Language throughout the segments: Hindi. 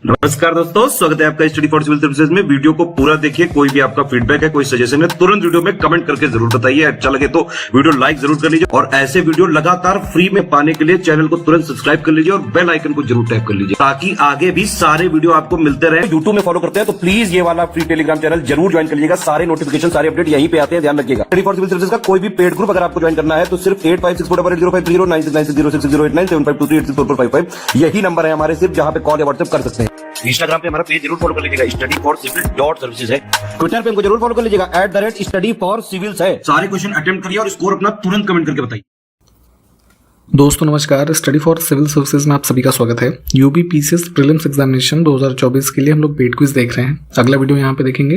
नमस्कार दोस्तों, स्वागत है आपका स्टडी फॉर सिविल सर्विसेज में। वीडियो को पूरा देखिए। कोई भी आपका फीडबैक है, कोई सजेशन है, तुरंत वीडियो में कमेंट करके जरूर बताइए। अच्छा लगे तो वीडियो लाइक जरूर कर लीजिए और ऐसे वीडियो लगातार फ्री में पाने के लिए चैनल को तुरंत सब्सक्राइब कर लीजिए और बेल आइकन को जरूर टैप कर लीजिए ताकि आगे भी सारे वीडियो आपको मिलते रहे। यूट्यूब में फॉलो करते हैं तो प्लीज ये वाला फ्री टेलीग्राम चैनल जरूर ज्वाइन कर लीजिएगा। सारे नोटिफिकेशन, सारे अपडेट यहीं पे आते हैं, ध्यान रखिएगा। स्टडी फॉर सिविल सर्विसेज का कोई भी पेड ग्रुप अगर आपको ज्वाइन करना है तो सिर्फ 856488053096908523864455 यही नंबर है हमारे, सिर्फ जहां पे कॉल या व्हाट्सएप कर सकते हैं। इंस्टाग्राम पे हमारा पेज जरूर फॉलो कर लीजिएगा, स्टडी फॉर सिविल .सर्विसेज है। ट्विटर पे हमको जरूर फॉलो कर लीजिएगा, @study for civils है। सारे क्वेश्चन अटेम्प्ट करिए और स्कोर अपना तुरंत कमेंट करके बताइए। दोस्तों नमस्कार, स्टडी फॉर सिविल सर्विसेज में आप सभी का स्वागत है। यूपी पीसीएस प्रीलिम्स एग्जामिनेशन 2024 के लिए हम लोग पेड क्विज देख रहे हैं। अगला वीडियो यहाँ पे देखेंगे।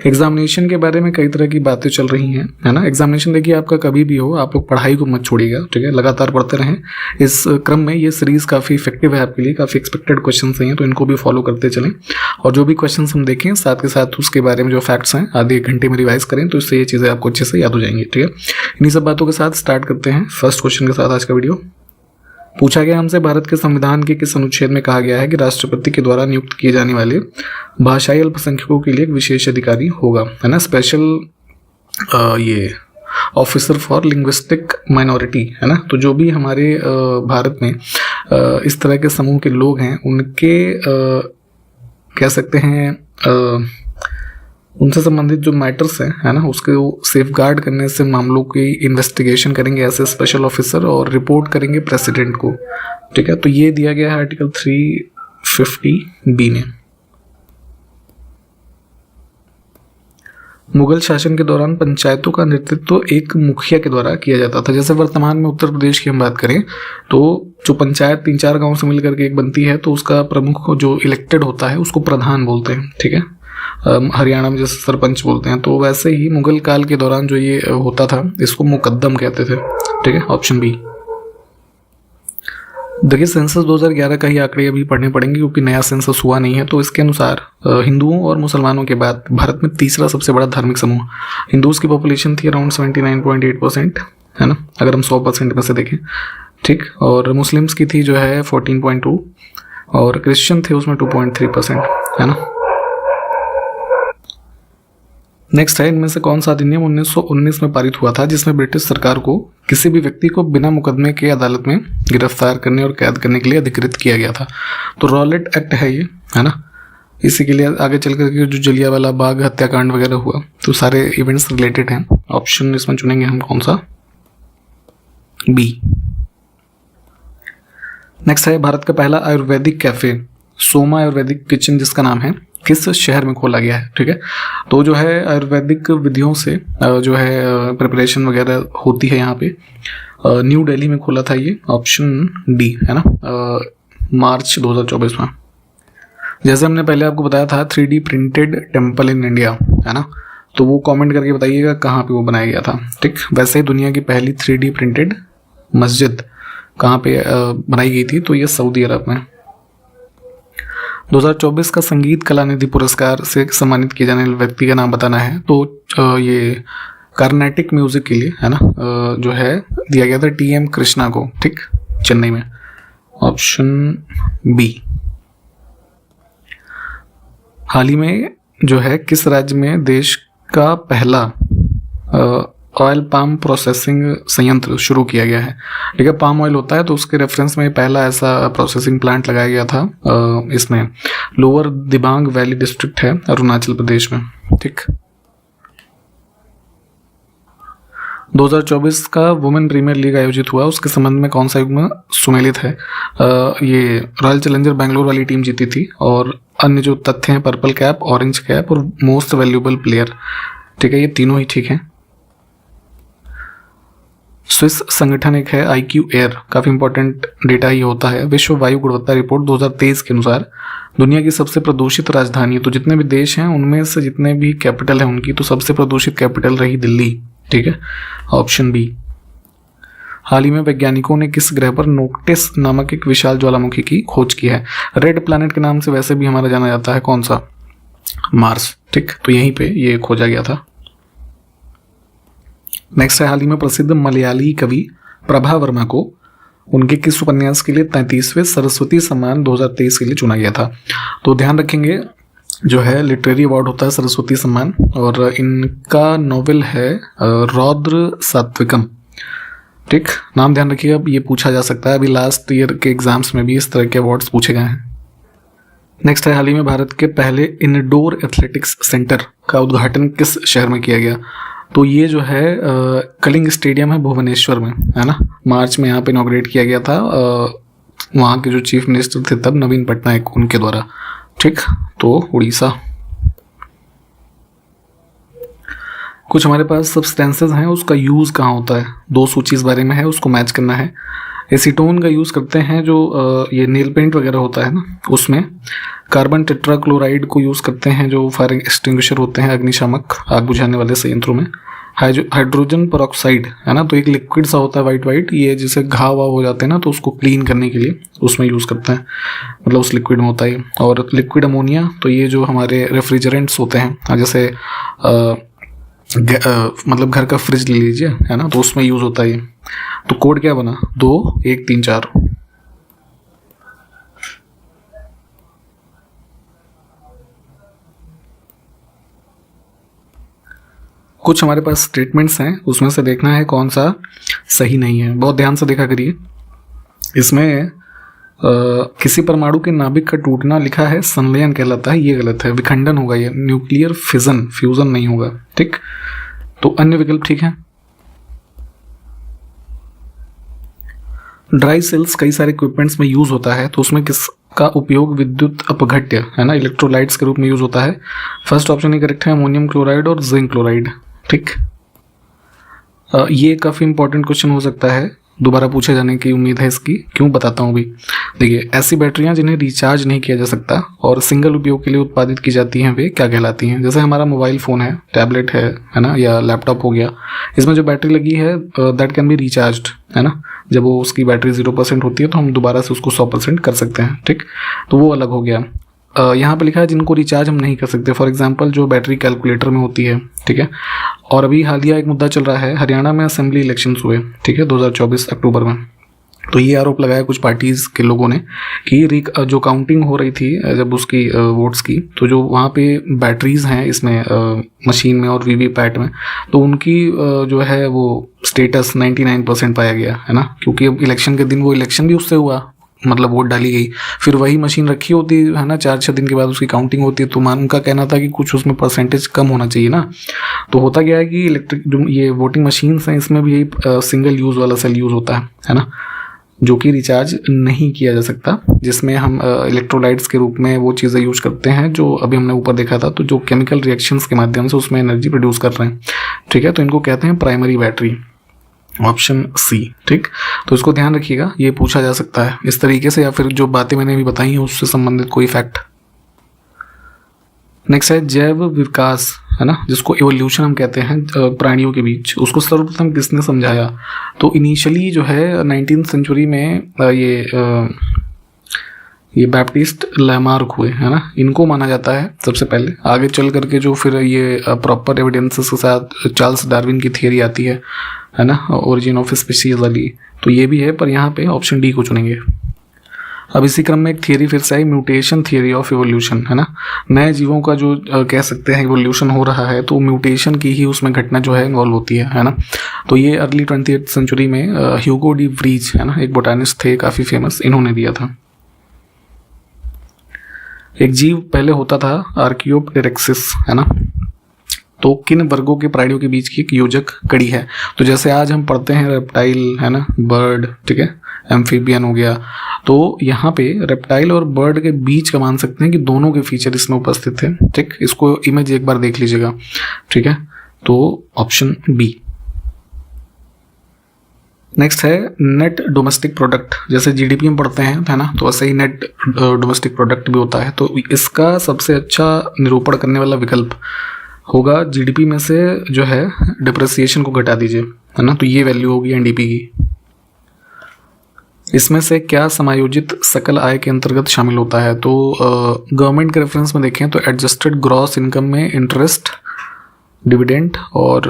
एग्जामिनेशन के बारे में कई तरह की बातें चल रही हैं, है ना। एग्जामिनेशन देखिए आपका कभी भी हो, आप लोग पढ़ाई को मत छोड़िएगा, ठीक है। लगातार पढ़ते रहें। इस क्रम में ये सीरीज काफ़ी इफेक्टिव है आपके लिए, काफ़ी एक्सपेक्टेड क्वेश्चन हैं, तो इनको भी फॉलो करते चलें। और जो भी क्वेश्चन हम देखें साथ के साथ उसके बारे में जो फैक्ट्स हैं आधे एक घंटे में रिवाइज करें, तो इससे ये चीज़ें आपको अच्छे से याद हो जाएंगी, ठीक है। इन्हीं सब बातों के साथ स्टार्ट करते हैं फर्स्ट क्वेश्चन के साथ आज का वीडियो। पूछा गया हमसे, भारत के संविधान के किस अनुच्छेद में कहा गया है कि राष्ट्रपति के द्वारा नियुक्त किए जाने वाले भाषाई अल्पसंख्यकों के लिए एक विशेष अधिकारी होगा, है ना। स्पेशल ये ऑफिसर फॉर लिंग्विस्टिक माइनॉरिटी, है ना। तो जो भी हमारे भारत में इस तरह के समूह के लोग हैं उनके कह सकते हैं उनसे संबंधित जो मैटर्स हैं, है ना, उसके सेफ गार्ड करने से मामलों की इन्वेस्टिगेशन करेंगे ऐसे स्पेशल ऑफिसर और रिपोर्ट करेंगे प्रेसिडेंट को, ठीक है। तो ये दिया गया है आर्टिकल 350B में। मुगल शासन के दौरान पंचायतों का नेतृत्व एक मुखिया के द्वारा किया जाता था। जैसे वर्तमान में उत्तर प्रदेश की हम बात करें तो जो पंचायत 3-4 गांव से मिलकर के एक बनती है, तो उसका प्रमुख जो इलेक्टेड होता है उसको प्रधान बोलते हैं, ठीक है। हरियाणा में जैसे सरपंच बोलते हैं, तो वैसे ही मुगल काल के दौरान जो ये होता था इसको मुकद्दम कहते थे, ठीक है। Option B. देखिए सेंसस 2011 का ही आंकड़े अभी पढ़ने पड़ेंगे क्योंकि नया सेंसस हुआ नहीं है। तो इसके अनुसार हिंदुओं और मुसलमानों के बाद भारत में तीसरा सबसे बड़ा धार्मिक समूह, हिंदूज की पॉपुलेशन थी अराउंड 79.8%, है ना, अगर हम 100% में से देखें, ठीक। और मुस्लिम्स की थी जो है 14.2 और क्रिश्चियन थे उसमें 2.3%, है ना। नेक्स्ट है, इनमें से कौन सा अधिनियम 1919 में पारित हुआ था जिसमें ब्रिटिश सरकार को किसी भी व्यक्ति को बिना मुकदमे के अदालत में गिरफ्तार करने और कैद करने के लिए अधिकृत किया गया था। तो रॉलेट एक्ट है ये, है ना। इसी के लिए आगे चल करके जो जलियांवाला बाग हत्याकांड वगैरह हुआ, तो सारे इवेंट्स रिलेटेड हैं। ऑप्शन इसमें चुनेंगे हम कौन सा, बी। नेक्स्ट है, भारत का पहला आयुर्वेदिक कैफे सोमा आयुर्वेदिक किचन जिसका नाम है किस शहर में खोला गया है, ठीक है। तो जो है आयुर्वेदिक विधियों से जो है प्रिपरेशन वगैरह होती है यहाँ पे, न्यू दिल्ली में खोला था ये, ऑप्शन डी, है ना, मार्च 2024 में। जैसे हमने पहले आपको बताया था 3D printed temple in India, है ना, तो वो कमेंट करके बताइएगा कहाँ पे वो बनाया गया था, ठीक। वैसे ही दुनिया की पहली 3D प्रिंटेड मस्जिद कहाँ पे बनाई गई थी, तो ये सऊदी अरब में। 2024 का संगीत कला निधि पुरस्कार से सम्मानित किए जाने वाले व्यक्ति का नाम बताना है। तो ये कार्नेटिक म्यूजिक के लिए, है ना, जो है दिया गया था TM कृष्णा को, ठीक, चेन्नई में। Option B. हाल ही में जो है किस राज्य में देश का पहला ऑयल पाम प्रोसेसिंग संयंत्र शुरू किया गया है, ठीक है। पाम ऑयल होता है तो उसके रेफरेंस में पहला ऐसा प्रोसेसिंग प्लांट लगाया गया था इसमें लोअर दिबांग वैली डिस्ट्रिक्ट है अरुणाचल प्रदेश में, ठीक। 2024 का वुमेन प्रीमियर लीग आयोजित हुआ, उसके संबंध में कौन सा युग्म सुमेलित है। ये रॉयल चैलेंजर बैंगलोर वाली टीम जीती थी। और अन्य जो तथ्य हैं, पर्पल कैप, ऑरेंज कैप और मोस्ट वैल्यूएबल प्लेयर, ठीक है, ये तीनों ही ठीक हैं। स्विस संगठन एक है IQ एयर, काफ़ी इंपॉर्टेंट डेटा ही होता है। विश्व वायु गुणवत्ता रिपोर्ट 2023 के अनुसार दुनिया की सबसे प्रदूषित राजधानी, तो जितने भी देश हैं उनमें से जितने भी कैपिटल है उनकी, तो सबसे प्रदूषित कैपिटल रही दिल्ली, ठीक है। Option B. हाल ही में वैज्ञानिकों ने किस ग्रह पर नोक्टिस नामक एक विशाल ज्वालामुखी की खोज की है। रेड प्लैनेट के नाम से वैसे भी हमारा जाना जाता है, कौन सा, मार्स, ठीक। तो यहीं पे ये खोजा गया था। नेक्स्ट है, हाल ही में प्रसिद्ध मलयाली कवि प्रभा वर्मा को उनके किस उपन्यास के लिए 33वें सरस्वती सम्मान 2023 के लिए चुना गया था? तो ध्यान रखेंगे, जो है लिटरेरी अवार्ड होता है सरस्वती सम्मान, और इनका नॉवेल है रौद्र सात्विकम। ठीक, नाम ध्यान रखिएगा, ये पूछा जा सकता है। अभी लास्ट ईयर के एग्जाम्स में भी इस तरह के अवार्ड्स पूछे गए हैं। नेक्स्ट है, हाल ही में भारत के पहले इंडोर एथलेटिक्स सेंटर का उद्घाटन किस शहर में किया गया? तो ये जो है कलिंग स्टेडियम है भुवनेश्वर में, है ना। मार्च में यहाँ पे इनॉग्रेट किया गया था वहाँ के जो चीफ मिनिस्टर थे तब, नवीन पटनायक, उनके द्वारा। ठीक, तो उड़ीसा। कुछ हमारे पास सब्सटेंसेस हैं, उसका यूज़ कहाँ होता है? दो सूची इस बारे में है, उसको मैच करना है। एसीटोन का यूज़ करते हैं जो ये नेल पेंट वगैरह होता है ना उसमें। कार्बन टेट्राक्लोराइड को यूज़ करते हैं जो फायर एक्सटिंग्विशर होते हैं, अग्निशामक आग बुझाने वाले संयंत्रों में। हाइड्रोजन पेरोक्साइड है ना, तो एक लिक्विड सा होता है वाइट वाइट, ये जैसे घाव वाव हो जाते हैं ना तो उसको क्लीन करने के लिए उसमें यूज़ करते हैं, मतलब उस लिक्विड में होता है। और लिक्विड अमोनिया, तो ये जो हमारे रेफ्रिजरेंट्स होते हैं, जैसे मतलब घर का फ्रिज ले लीजिए, है ना, तो उसमें यूज़ होता है ये। तो कोड क्या बना? 2 1 3 4। कुछ हमारे पास स्टेटमेंट्स हैं, उसमें से देखना है कौन सा सही नहीं है। बहुत ध्यान से देखा करिए। इसमें किसी परमाणु के नाभिक का टूटना लिखा है संलयन कहलाता है, ये गलत है, विखंडन होगा ये, न्यूक्लियर फिजन, फ्यूजन नहीं होगा। ठीक, तो अन्य विकल्प ठीक है। ड्राई सेल्स कई सारे इक्विपमेंट्स में यूज होता है, तो उसमें किसका उपयोग विद्युत अपघट्य, है ना, इलेक्ट्रोलाइट्स के रूप में यूज होता है? फर्स्ट ऑप्शन ही करेक्ट है, अमोनियम क्लोराइड और जिंक क्लोराइड। ठीक, ये काफ़ी इंपॉर्टेंट क्वेश्चन हो सकता है, दोबारा पूछे जाने की उम्मीद है इसकी, क्यों बताता हूँ भी। देखिए, ऐसी बैटरियां जिन्हें रिचार्ज नहीं किया जा सकता और सिंगल उपयोग के लिए उत्पादित की जाती हैं, वे क्या कहलाती हैं? जैसे हमारा मोबाइल फ़ोन है, टैबलेट है ना, या लैपटॉप हो गया, इसमें जो बैटरी लगी है दैट कैन बी रिचार्ज्ड, है ना। जब वो उसकी बैटरी 0% होती है तो हम दोबारा से उसको 100% कर सकते हैं। ठीक, तो वो अलग हो गया। यहाँ पे लिखा है जिनको रिचार्ज हम नहीं कर सकते, फॉर एग्जांपल जो बैटरी कैलकुलेटर में होती है। ठीक है, और अभी हालिया एक मुद्दा चल रहा है, हरियाणा में असेंबली इलेक्शंस हुए, ठीक है, 2024 अक्टूबर में। तो ये आरोप लगाया कुछ पार्टीज़ के लोगों ने कि जो काउंटिंग हो रही थी जब उसकी वोट्स की, तो जो वहाँ पे बैटरीज हैं इसमें मशीन में और वीवीपैट में, तो उनकी जो है वो स्टेटस 99% पाया गया, है ना। क्योंकि अब इलेक्शन के दिन वो इलेक्शन भी उससे हुआ, मतलब वोट डाली गई, फिर वही मशीन रखी होती है ना, 4-6 दिन के बाद उसकी काउंटिंग होती है, तो उनका कहना था कि कुछ उसमें परसेंटेज कम होना चाहिए ना। तो होता क्या है कि इलेक्ट्रिक जो ये वोटिंग मशीन्स हैं इसमें भी यही सिंगल यूज़ वाला सेल यूज़ होता है ना, जो कि रिचार्ज नहीं किया जा सकता, जिसमें हम इलेक्ट्रोलाइट्स के रूप में वो चीज़ें यूज करते हैं जो अभी हमने ऊपर देखा था, तो जो केमिकल रिएक्शंस के माध्यम से उसमें एनर्जी प्रोड्यूस कर रहे हैं। ठीक है, तो इनको कहते हैं प्राइमरी बैटरी, ऑप्शन सी। ठीक, तो इसको ध्यान रखिएगा, ये पूछा जा सकता है इस तरीके से, या फिर जो बातें मैंने अभी बताई हैं उससे संबंधित कोई फैक्ट। नेक्स्ट है जैव विकास, है ना, जिसको इवोल्यूशन हम कहते हैं प्राणियों के बीच, उसको सर्वप्रथम किसने समझाया? तो इनिशियली जो है 19th सेंचुरी में ये बैप्टिस्ट लैमार्क हुए, है ना, इनको माना जाता है सबसे पहले। आगे चल करके जो फिर ये प्रॉपर एविडेंसेस के साथ चार्ल्स डार्विन की थियरी आती है ना, ओरिजिन ऑफ स्पीशीज वाली, तो ये भी है, पर यहाँ पे ऑप्शन डी को चुनेंगे। अब इसी क्रम में एक थियरी फिर से आई, म्यूटेशन थियरी ऑफ इवोल्यूशन, है ना। नए जीवों का जो कह सकते हैं इवोल्यूशन हो रहा है, तो म्यूटेशन की ही उसमें घटना जो है इन्वॉल्व होती है ना। तो ये अर्ली 20th सेंचुरी में ह्यूगो डी व्रीज, है ना, एक बोटानिस्ट थे काफ़ी फेमस, इन्होंने दिया था। एक जीव पहले होता था आर्कियोप्टेरिक्सिस, है ना, तो किन वर्गों के प्राणियों के बीच की एक योजक कड़ी है? तो जैसे आज हम पढ़ते हैं रेप्टाइल, है ना, बर्ड, ठीक है, एम्फीबियन हो गया, तो यहाँ पे रेप्टाइल और बर्ड के बीच का मान सकते हैं कि दोनों के फीचर इसमें उपस्थित थे। ठीक, इसको इमेज एक बार देख लीजिएगा। ठीक है, तो ऑप्शन बी। नेक्स्ट है नेट डोमेस्टिक प्रोडक्ट, जैसे जीडीपी में पढ़ते हैं, है ना, तो ऐसे ही नेट डोमेस्टिक प्रोडक्ट भी होता है। तो इसका सबसे अच्छा निरूपण करने वाला विकल्प होगा जीडीपी में से जो है डिप्रेसिएशन को घटा दीजिए, है ना, तो ये वैल्यू होगी एनडीपी की। इसमें से क्या समायोजित सकल आय के अंतर्गत शामिल होता है? तो गवर्नमेंट के रेफरेंस में देखें तो एडजस्टेड ग्रॉस इनकम में इंटरेस्ट, डिविडेंड और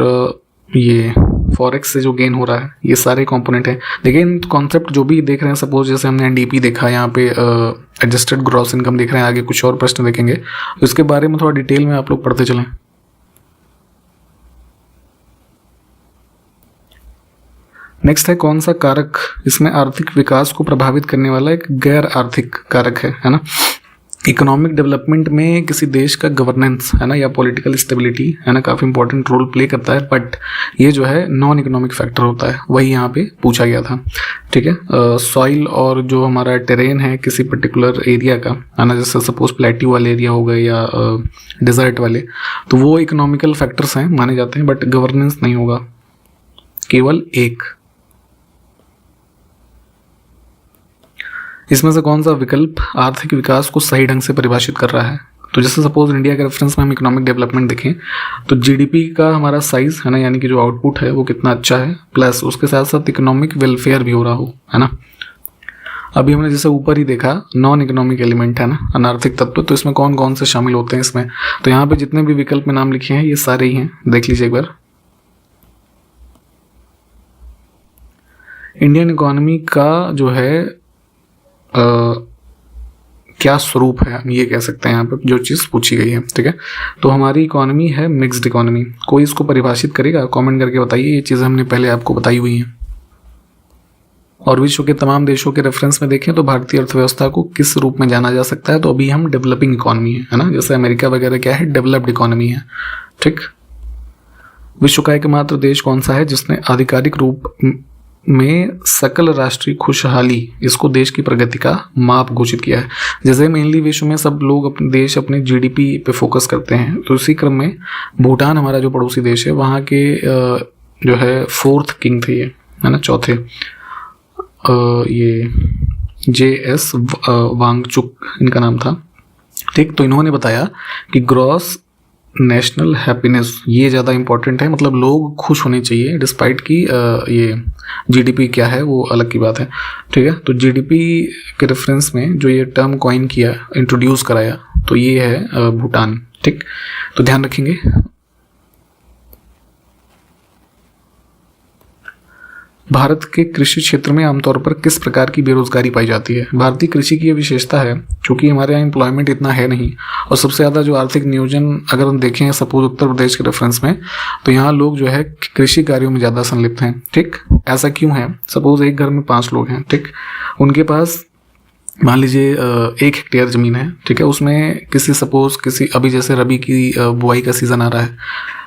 ये फॉरेक्स से जो गेन हो रहा है, ये सारे कंपोनेंट हैं। लेकिन कॉन्सेप्ट जो भी देख रहे हैं, सपोज जैसे हमने एनडीपी देखा, यहाँ पे एडजस्टेड ग्रॉस इनकम देख रहे हैं, आगे कुछ और प्रश्न देखेंगे, इसके बारे में थोड़ा डिटेल में आप लोग पढ़ते चलें। नेक्स्ट है कौन सा कारक इसमें आर्थिक विकास को प्रभावित करने वाला एक गैर आर्थिक कारक है ना। इकोनॉमिक डेवलपमेंट में किसी देश का गवर्नेंस है ना, या पॉलिटिकल स्टेबिलिटी है ना, काफ़ी इंपॉर्टेंट रोल प्ले करता है, बट ये जो है नॉन इकोनॉमिक फैक्टर होता है, वही यहाँ पे पूछा गया था। ठीक है, सॉइल और जो हमारा टेरेन है किसी पर्टिकुलर एरिया का है ना, जैसे सपोज प्लेट्यू वाले एरिया हो गए या डिजर्ट वाले, तो वो इकोनॉमिकल फैक्टर्स हैं माने जाते हैं, बट गवर्नेंस नहीं होगा, केवल एक। इसमें से कौन सा विकल्प आर्थिक विकास को सही ढंग से परिभाषित कर रहा है। तो जैसे सपोज इंडिया के रेफरेंस में हम इकोनॉमिक डेवलपमेंट देखें तो जीडीपी का हमारा साइज है ना, यानी कि जो आउटपुट है वो कितना अच्छा है, प्लस उसके साथ साथ इकोनॉमिक वेलफेयर भी हो रहा हो, है ना। अभी हमने जैसे ऊपर ही देखा नॉन इकोनॉमिक एलिमेंट है ना, अनार्थिक तत्व, तो इसमें कौन कौन से शामिल होते हैं इसमें, तो यहाँ पे जितने भी विकल्प में नाम लिखे हैं ये सारे ही हैं, देख लीजिए एक बार। इंडियन इकोनॉमी का जो है क्या स्वरूप है, हम ये कह सकते हैं यहाँ पे जो चीज़ पूछी गई है। ठीक है, तो हमारी इकोनॉमी है मिक्स्ड इकोनॉमी। कोई इसको परिभाषित करेगा, कमेंट करके बताइए। ये चीज़ें हमने पहले आपको बताई हुई हैं। और विश्व के तमाम देशों के रेफरेंस में देखें तो भारतीय अर्थव्यवस्था को किस रूप में जाना जा सकता है, तो अभी हम डेवलपिंग इकोनॉमी है ना, जैसे अमेरिका वगैरह क्या है, डेवलप्ड इकोनॉमी है। ठीक, विश्व का एकमात्र देश कौन सा है जिसने आधिकारिक रूप में सकल राष्ट्रीय खुशहाली इसको देश की प्रगति का माप घोषित किया है। जैसे मेनली विश्व में सब लोग अपने देश अपने जीडीपी पे फोकस करते हैं, तो इसी क्रम में भूटान हमारा जो पड़ोसी देश है वहाँ के जो है 4th किंग थे ये, है ना, चौथे, ये JS वांगचुक इनका नाम था। ठीक, तो इन्होंने बताया कि ग्रॉस नेशनल हैप्पीनेस ये ज़्यादा इंपॉर्टेंट है, मतलब लोग खुश होने चाहिए डिस्पाइट कि ये जीडीपी क्या है वो अलग की बात है। ठीक है, तो जीडीपी के रेफरेंस में जो ये टर्म कॉइन किया, इंट्रोड्यूस कराया, तो ये है भूटान। ठीक, तो ध्यान रखेंगे। भारत के कृषि क्षेत्र में आमतौर पर किस प्रकार की बेरोजगारी पाई जाती है। भारतीय कृषि की यह विशेषता है क्योंकि हमारे यहाँ एम्प्लॉयमेंट इतना है नहीं, और सबसे ज़्यादा जो आर्थिक नियोजन अगर हम देखें सपोज उत्तर प्रदेश के रेफरेंस में, तो यहाँ लोग जो है कृषि कार्यों में ज़्यादा संलिप्त हैं। ठीक, ऐसा क्यों है, सपोज एक घर में 5 लोग हैं, ठीक, उनके पास मान लीजिए 1 हेक्टेयर ज़मीन है, ठीक है, उसमें किसी अभी जैसे रबी की बुआई का सीज़न आ रहा है,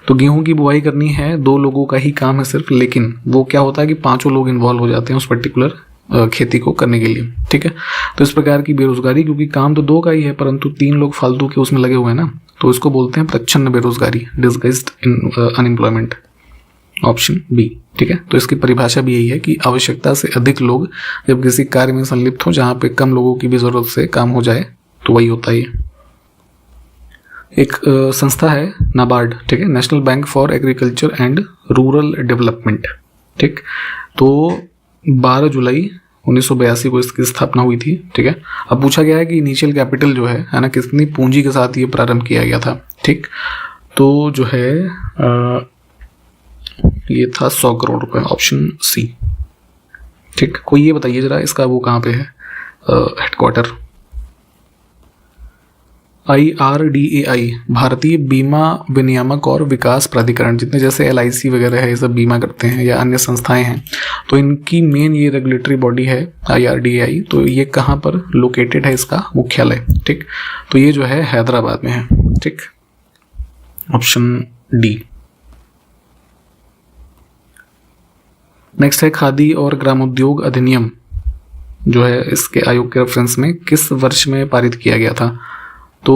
तो गेहूं की बुआई करनी है, 2 लोगों का ही काम है सिर्फ, लेकिन वो क्या होता है कि 5 लोग इन्वॉल्व हो जाते हैं उस पर्टिकुलर खेती को करने के लिए। ठीक है, तो इस प्रकार की बेरोजगारी, क्योंकि काम तो 2 का ही है परंतु 3 लोग फालतू के उसमें लगे हुए हैं ना, तो इसको बोलते हैं प्रच्छन्न बेरोजगारी, डिसगाइज्ड अनएम्प्लॉयमेंट, ऑप्शन बी। ठीक है, तो इसकी परिभाषा भी यही है कि आवश्यकता से अधिक लोग जब किसी कार्य में संलिप्त हो जहाँ पे कम लोगों की भी जरूरत से काम हो जाए, तो वही होता है। एक संस्था है नाबार्ड, ठीक है, national bank for agriculture and rural development. ठीक, तो 12 जुलाई 1982 को इसकी स्थापना हुई थी। ठीक है, अब पूछा गया है कि इनिशियल कैपिटल जो है ना, कितनी पूंजी के साथ ये प्रारंभ किया गया था। ठीक, तो जो है ये था 100 करोड़ रुपए, ऑप्शन सी। ठीक, कोई ये बताइए जरा इसका वो कहाँ पे है हेडक्वार्टर। IRDAI भारतीय बीमा विनियामक और विकास प्राधिकरण, जितने जैसे LIC वगैरह है ये सब बीमा करते हैं या अन्य संस्थाएं हैं, तो इनकी मेन ये रेगुलेटरी बॉडी है IRDAI। तो ये कहाँ पर लोकेटेड है इसका मुख्यालय। ठीक, तो ये जो है हैदराबाद में है। ठीक, ऑप्शन डी। नेक्स्ट है खादी और ग्रामोद्योग अधिनियम, जो है इसके आयोग के रेफरेंस में किस वर्ष में पारित किया गया था, तो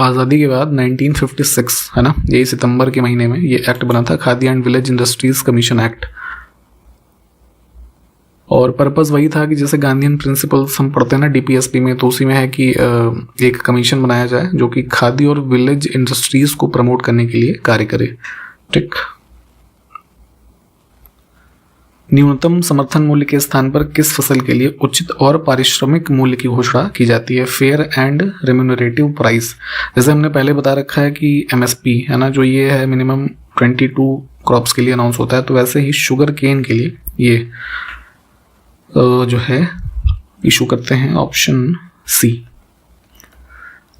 आज़ादी के बाद 1956 है ना, यही सितंबर के महीने में ये एक्ट बना था, khadi and village industries commission act. और पर्पस वही था कि जैसे गांधीयन प्रिंसिपल्स हम पढ़ते हैं ना DPSP में, तो उसी में है कि एक कमीशन बनाया जाए जो कि खादी और विलेज इंडस्ट्रीज को प्रमोट करने के लिए कार्य करे। ठीक, न्यूनतम समर्थन मूल्य के स्थान पर किस फसल के लिए उचित और पारिश्रमिक मूल्य की घोषणा की जाती है? Fair and remunerative price. जैसे हमने पहले बता रखा है कि एमएसपी है ना, जो ये है मिनिमम 22 क्रॉप्स के लिए अनाउंस होता है, तो वैसे ही शुगर केन के लिए ये जो है इशू करते हैं ऑप्शन सी।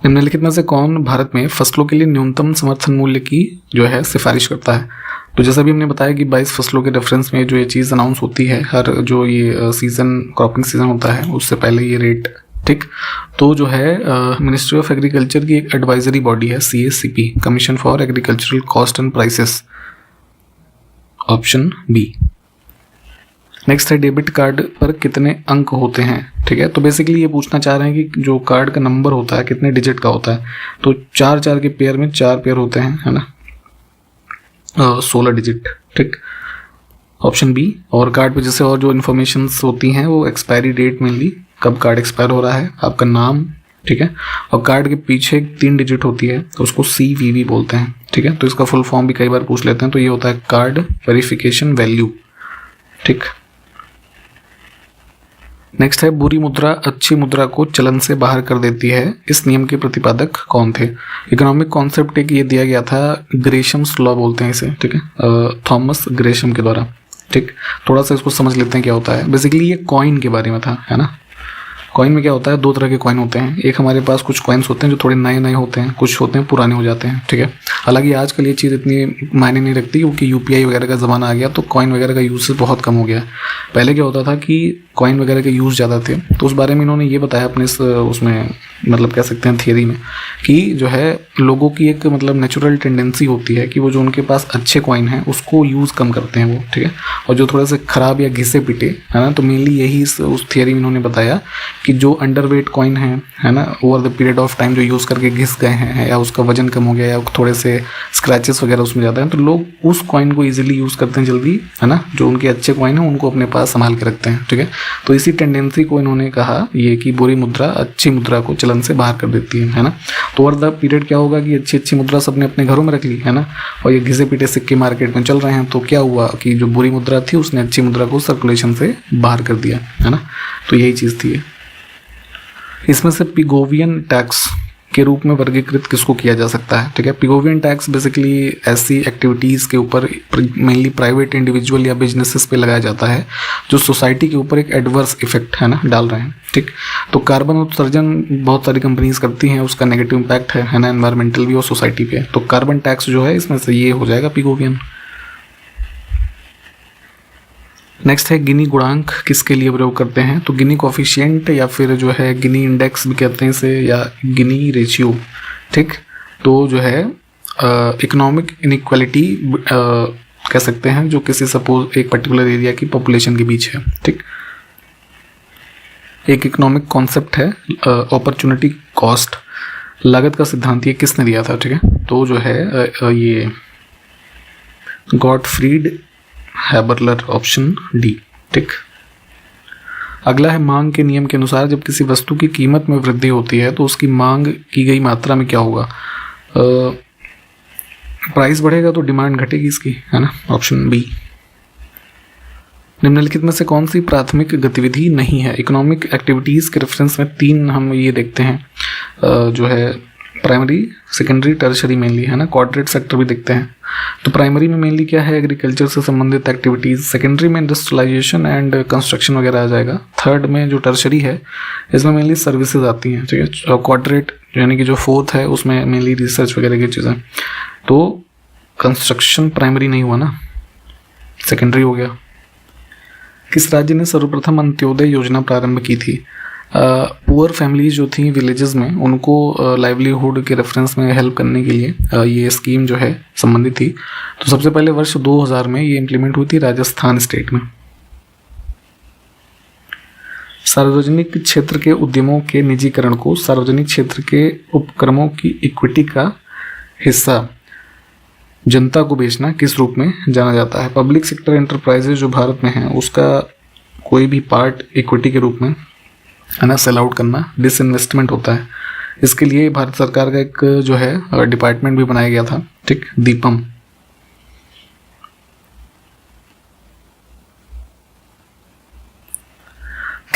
निम्नलिखित में से कौन भारत में फसलों के लिए न्यूनतम समर्थन मूल्य की जो है सिफारिश करता है? तो जैसा भी हमने बताया कि 22 फसलों के रेफरेंस में जो ये चीज़ अनाउंस होती है, हर जो ये सीजन क्रॉपिंग सीजन होता है उससे पहले ये रेट, ठीक। तो जो है मिनिस्ट्री ऑफ एग्रीकल्चर की एक एडवाइजरी बॉडी है CACP, commission for agricultural cost and prices, option B. Next है डेबिट कार्ड पर कितने अंक होते हैं? ठीक है, तो बेसिकली ये पूछना चाह रहे हैं कि जो कार्ड का नंबर होता है कितने डिजिट का होता है। तो 4 के पेयर में 4 पेयर होते हैं, है ना, 16 डिजिट, ठीक, ऑप्शन बी। और कार्ड पे जैसे और जो इन्फॉर्मेशन होती हैं वो एक्सपायरी डेट, मेनली कब कार्ड एक्सपायर हो रहा है, आपका नाम, ठीक है, और कार्ड के पीछे 3 डिजिट होती है तो उसको CVV बोलते हैं, ठीक है। तो इसका फुल फॉर्म भी कई बार पूछ लेते हैं, तो ये होता है कार्ड वेरिफिकेशन वैल्यू, ठीक। नेक्स्ट है बुरी मुद्रा अच्छी मुद्रा को चलन से बाहर कर देती है, इस नियम के प्रतिपादक कौन थे? इकोनॉमिक कॉन्सेप्ट एक ये दिया गया था, ग्रेशम्स लॉ बोलते हैं इसे, ठीक है, थॉमस ग्रेशम के द्वारा, ठीक। थोड़ा सा इसको समझ लेते हैं क्या होता है। बेसिकली ये कॉइन के बारे में था, है ना। कॉइन में क्या होता है, 2 तरह के कॉइन होते हैं। एक हमारे पास कुछ कॉइन्स होते हैं जो थोड़े नए नए होते हैं, कुछ होते हैं पुराने हो जाते हैं, ठीक है। हालांकि आजकल ये चीज़ इतनी मायने नहीं रखती क्योंकि UPI वगैरह का ज़माना आ गया, तो कॉइन वगैरह का यूज बहुत कम हो गया। पहले क्या होता था कि कॉइन वगैरह के यूज़ ज़्यादा थे, तो उस बारे में इन्होंने ये बताया अपने उसमें, मतलब कह सकते हैं थियरी में, कि जो है लोगों की एक मतलब नेचुरल टेंडेंसी होती है कि वो जो उनके पास अच्छे कॉइन हैं उसको यूज़ कम करते हैं वो, ठीक है, और जो थोड़े से ख़राब या घिसे पिटे, है ना, तो मेनली यही उस थियरी में इन्होंने बताया कि जो अंडरवेट कॉइन है ना, over the period of time जो यूज़ करके घिस गए हैं या उसका वजन कम हो गया या थोड़े से स्क्रैचेस वगैरह उसमें जाते हैं, तो लोग उस कॉइन को ईजिली यूज़ करते हैं जल्दी, है ना। जो उनके अच्छे कॉइन हैं उनको अपने पास संभाल के रखते हैं, ठीक है। तो इसी टेंडेंसी को इन्होंने कहा ये कि बुरी मुद्रा अच्छी मुद्रा को चलन से बाहर कर देती है ना। तो ओवर द पीरियड क्या होगा कि अच्छी अच्छी मुद्रा सबने अपने घरों में रख ली, है ना, और ये घिसे पीटे सिक्के मार्केट में चल रहे हैं, तो क्या हुआ कि जो बुरी मुद्रा थी उसने अच्छी मुद्रा को सर्कुलेशन से बाहर कर दिया, है ना। तो यही चीज़ थी। इसमें से पिगोवियन टैक्स के रूप में वर्गीकृत किसको किया जा सकता है? ठीक है, पिगोवियन टैक्स बेसिकली ऐसी एक्टिविटीज़ के ऊपर मेनली प्राइवेट इंडिविजुअल या बिजनेसेस पे लगाया जाता है जो सोसाइटी के ऊपर एक एडवर्स इफेक्ट, है ना, डाल रहे हैं। ठीक, तो कार्बन उत्सर्जन बहुत सारी कंपनीज करती हैं, उसका नेगेटिव इम्पैक्ट है ना, एनवायरमेंटल भी और सोसाइटी पे। तो कार्बन टैक्स जो है इसमें से ये हो जाएगा पिगोवियन। नेक्स्ट है गिनी गुणांक किसके लिए प्रयोग करते हैं? तो गिनी कोफिशिएंट या फिर जो है गिनी इंडेक्स भी कहते हैं इसे, या गिनी रेशियो। ठीक, तो जो है इकोनॉमिक इनइक्वालिटी कह सकते हैं जो किसी सपोज एक पर्टिकुलर एरिया की पॉपुलेशन के बीच है। ठीक, एक इकोनॉमिक कॉन्सेप्ट है अपॉर्चुनिटी कॉस्ट, लागत का सिद्धांत, ये किसने दिया था? ठीक है, तो जो है ये गॉटफ्रीड हैबरलर, ऑप्शन डी। ठीक, अगला है मांग के नियम के अनुसार जब किसी वस्तु की कीमत में वृद्धि होती है तो उसकी मांग की गई मात्रा में क्या होगा? प्राइस बढ़ेगा तो डिमांड घटेगी इसकी, है ना, ऑप्शन बी। निम्नलिखित में से कौन सी प्राथमिक गतिविधि नहीं है? इकोनॉमिक एक्टिविटीज के रेफरेंस में 3 हम ये देखते हैं, जो है प्राइमरी, सेकेंडरी, टर्शरी मेनली, है ना, कॉर्पोरेट सेक्टर भी देखते हैं। तो प्राइमरी में मेनली क्या है? एग्रीकल्चर से संबंधित एक्टिविटीज़। सेकेंडरी में इंडस्ट्रियलाइजेशन एंड कंस्ट्रक्शन वगैरह आ जाएगा। थर्ड में जो टर्शरी है इसमें मेनली सर्विसेज आती हैं। ठीक है, और कॉर्पोरेट यानी कि जो फोर्थ है उसमें मेनली रिसर्च वगैरह की चीज़ें। तो कंस्ट्रक्शन प्राइमरी नहीं हुआ ना, सेकेंडरी हो गया। किस राज्य ने सर्वप्रथम अंत्योदय योजना प्रारंभ की थी? पुअर फैमिलीज जो थी विलेजेस में, उनको लाइवलीहुड के रेफरेंस में हेल्प करने के लिए ये स्कीम जो है संबंधित थी। तो सबसे पहले वर्ष 2000 में ये इम्प्लीमेंट हुई थी राजस्थान स्टेट में। सार्वजनिक क्षेत्र के उद्यमों के निजीकरण को सार्वजनिक क्षेत्र के उपक्रमों की इक्विटी का हिस्सा जनता को बेचना किस रूप में जाना जाता है? पब्लिक सेक्टर एंटरप्राइजेज जो भारत में है उसका कोई भी पार्ट इक्विटी के रूप में, है ना, सेल आउट करना डिसइन्वेस्टमेंट होता है। इसके लिए भारत सरकार का एक जो है डिपार्टमेंट भी बनाया गया था। ठीक, दीपम।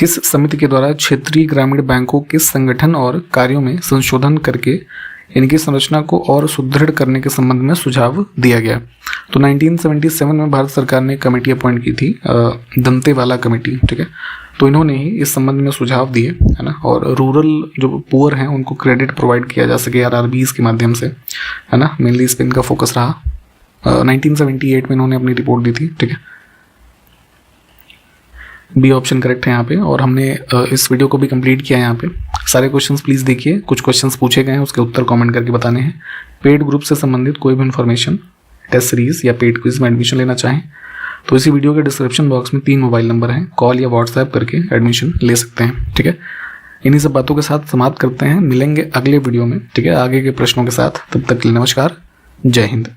किस समिति के द्वारा क्षेत्रीय ग्रामीण बैंकों के संगठन और कार्यों में संशोधन करके इनकी संरचना को और सुदृढ़ करने के संबंध में सुझाव दिया गया? तो 1977 में भारत सरकार ने कमेटी अपॉइंट की थी, दंतेवाला कमेटी, ठीक है। तो इन्होंने ही इस संबंध में सुझाव दिए, है ना। और रूरल जो पुअर हैं उनको क्रेडिट प्रोवाइड किया जा सके आरआरबीज के माध्यम से, है ना। मेनली इस पर इनका फोकस रहा। 1978 में इन्होंने अपनी रिपोर्ट दी थी, ठीक है। बी ऑप्शन करेक्ट है यहाँ पे। और हमने इस वीडियो को भी कंप्लीट किया है यहाँ पे। सारे क्वेश्चंस प्लीज़ देखिए, कुछ क्वेश्चंस पूछे गए हैं, उसके उत्तर कमेंट करके बताने हैं। पेड ग्रुप से संबंधित कोई भी इन्फॉर्मेशन, टेस्ट सीरीज या पेड क्विज में एडमिशन लेना चाहें तो इसी वीडियो के डिस्क्रिप्शन बॉक्स में 3 मोबाइल नंबर हैं, कॉल या व्हाट्सएप करके एडमिशन ले सकते हैं, ठीक है। इन्हीं सब बातों के साथ समाप्त करते हैं, मिलेंगे अगले वीडियो में, ठीक है, आगे के प्रश्नों के साथ। तब तक के लिए नमस्कार, जय हिंद।